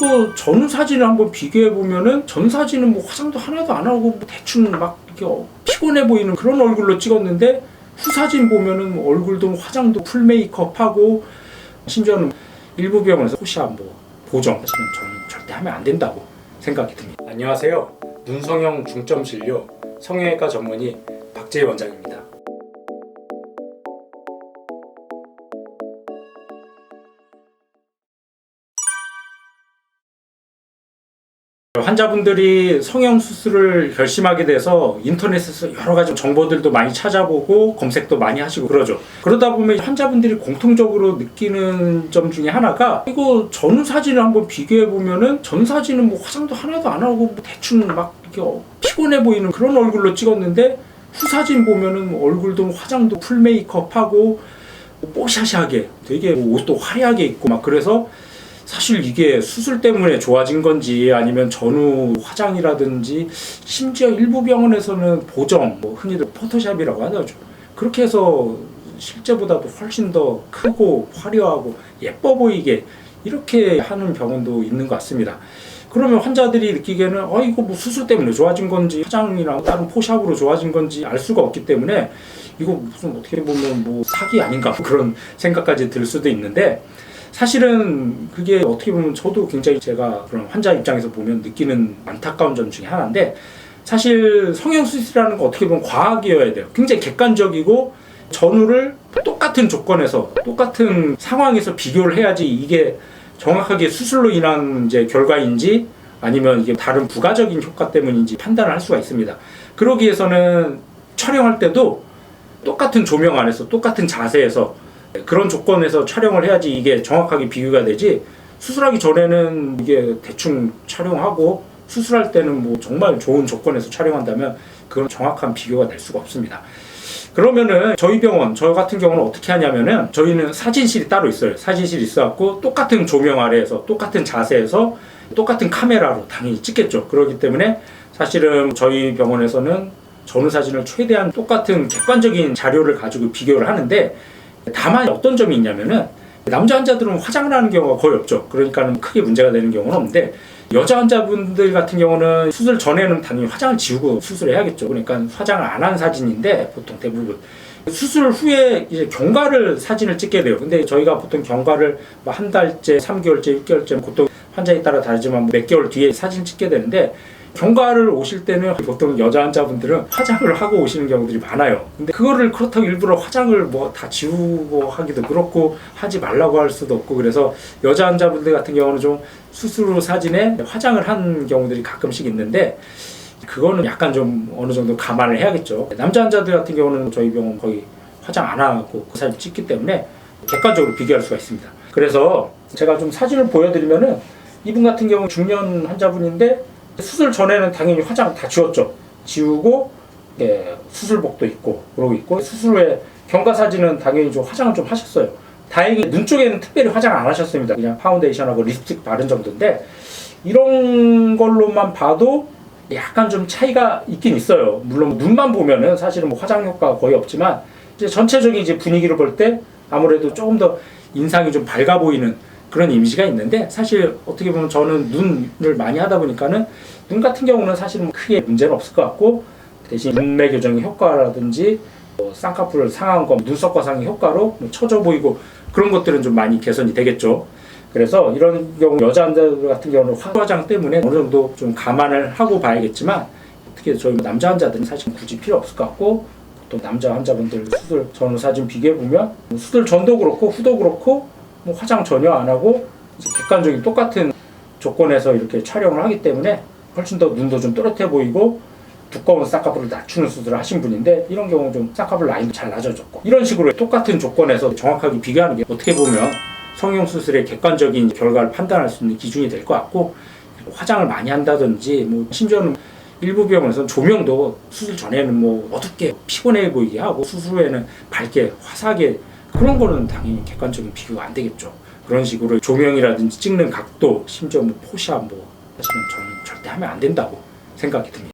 이거 전후 사진을 한번 비교해 보면은 전 사진은 뭐 화장도 하나도 안 하고 뭐 대충 막 이렇게 피곤해 보이는 그런 얼굴로 찍었는데 후 사진 보면은 뭐 얼굴도 화장도 풀 메이크업하고 심지어는 일부 병원에서 포샵 뭐 보정 사실은 저는 절대 하면 안 된다고 생각이 듭니다. 안녕하세요. 눈성형 중점 진료 성형외과 전문의 박재희 원장입니다. 환자분들이 성형수술을 결심하게 돼서 인터넷에서 여러 가지 정보들도 많이 찾아보고 검색도 많이 하시고 그러죠. 그러다 보면 환자분들이 공통적으로 느끼는 점 중에 하나가 이거 전후 사진을 한번 비교해 보면은 전 사진은 뭐 화장도 하나도 안 하고 뭐 대충 막 이렇게 피곤해 보이는 그런 얼굴로 찍었는데 후 사진 보면은 뭐 얼굴도 화장도 풀 메이크업하고 뽀샤시하게 되게 옷도 화려하게 입고 막 그래서 사실 이게 수술 때문에 좋아진 건지 아니면 전후 화장이라든지 심지어 일부 병원에서는 보정, 뭐 흔히들 포토샵이라고 하죠. 그렇게 해서 실제보다도 훨씬 더 크고 화려하고 예뻐 보이게 이렇게 하는 병원도 있는 것 같습니다. 그러면 환자들이 느끼기에는 이거 뭐 수술 때문에 좋아진 건지 화장이랑 다른 포샵으로 좋아진 건지 알 수가 없기 때문에 이거 무슨 어떻게 보면 뭐 사기 아닌가 그런 생각까지 들 수도 있는데 사실은 그게 어떻게 보면 저도 굉장히 제가 그런 환자 입장에서 보면 느끼는 안타까운 점 중에 하나인데 사실 성형수술이라는 거 어떻게 보면 과학이어야 돼요. 굉장히 객관적이고 전후를 똑같은 조건에서 똑같은 상황에서 비교를 해야지 이게 정확하게 수술로 인한 이제 결과인지 아니면 이게 다른 부가적인 효과 때문인지 판단을 할 수가 있습니다. 그러기 위해서는 촬영할 때도 똑같은 조명 안에서 똑같은 자세에서 그런 조건에서 촬영을 해야지 이게 정확하게 비교가 되지 수술하기 전에는 이게 대충 촬영하고 수술할 때는 뭐 정말 좋은 조건에서 촬영한다면 그건 정확한 비교가 될 수가 없습니다. 그러면은 저희 병원, 저 같은 경우는 어떻게 하냐면은 저희는 사진실이 따로 있어요. 사진실이 있어갖고 똑같은 조명 아래에서 똑같은 자세에서 똑같은 카메라로 당연히 찍겠죠. 그렇기 때문에 사실은 저희 병원에서는 전후 사진을 최대한 똑같은 객관적인 자료를 가지고 비교를 하는데 다만 어떤 점이 있냐면은 남자 환자들은 화장을 하는 경우가 거의 없죠. 그러니까 크게 문제가 되는 경우는 없는데 여자 환자분들 같은 경우는 수술 전에는 당연히 화장을 지우고 수술을 해야겠죠. 그러니까 화장을 안 한 사진인데 보통 대부분 수술 후에 이제 경과를 사진을 찍게 돼요. 근데 저희가 보통 경과를 뭐 한 달째, 3개월째, 6개월째 보통 환자에 따라 다르지만 몇 개월 뒤에 사진 찍게 되는데 경과를 오실 때는 보통 여자 환자분들은 화장을 하고 오시는 경우들이 많아요. 근데 그거를 그렇다고 일부러 화장을 뭐 다 지우고 하기도 그렇고 하지 말라고 할 수도 없고 그래서 여자 환자분들 같은 경우는 좀 수술 후 사진에 화장을 한 경우들이 가끔씩 있는데 그거는 약간 좀 어느 정도 감안을 해야겠죠. 남자 환자들 같은 경우는 저희 병원 거의 화장 안 하고 그 사진 찍기 때문에 객관적으로 비교할 수가 있습니다. 그래서 제가 좀 사진을 보여드리면은 이분 같은 경우 중년 환자분인데 수술 전에는 당연히 화장 다 지웠죠. 지우고 수술복도 입고 그러고 있고 수술 후에 경과 사진은 당연히 좀 화장을 좀 하셨어요. 다행히 눈 쪽에는 특별히 화장 안 하셨습니다. 그냥 파운데이션하고 립스틱 바른 정도인데 이런 걸로만 봐도 약간 좀 차이가 있긴 있어요. 물론 눈만 보면은 사실은 뭐 화장 효과가 거의 없지만 이제 전체적인 이제 분위기를 볼 때 아무래도 조금 더 인상이 좀 밝아 보이는 그런 이미지가 있는데 사실 어떻게 보면 저는 눈을 많이 하다 보니까는 눈 같은 경우는 사실 크게 문제는 없을 것 같고 대신 눈매 교정의 효과라든지 뭐 쌍꺼풀 상한 거, 눈썹 거상의 효과로 뭐 처져 보이고 그런 것들은 좀 많이 개선이 되겠죠. 그래서 이런 경우 여자 환자들 같은 경우는 화장 때문에 어느 정도 좀 감안을 하고 봐야겠지만 특히 저희 남자 환자들은 사실 굳이 필요 없을 것 같고 또 남자 환자분들 수술 전후 사진 비교해 보면 수술 전도 그렇고 후도 그렇고 뭐 화장 전혀 안 하고 객관적인 똑같은 조건에서 이렇게 촬영을 하기 때문에 훨씬 더 눈도 좀 또렷해 보이고 두꺼운 쌍꺼풀을 낮추는 수술을 하신 분인데 이런 경우는 좀 쌍꺼풀 라인도 잘 낮아졌고 이런 식으로 똑같은 조건에서 정확하게 비교하는 게 어떻게 보면 성형수술의 객관적인 결과를 판단할 수 있는 기준이 될 것 같고 화장을 많이 한다든지 뭐 심지어는 일부 병원에서는 조명도 수술 전에는 뭐 어둡게 피곤해 보이게 하고 수술 후에는 밝게 화사하게 그런 거는 당연히 객관적인 비교가 안 되겠죠. 그런 식으로 조명이라든지 찍는 각도, 심지어 뭐 포샵 뭐 사실은 저는 절대 하면 안 된다고 생각이 듭니다.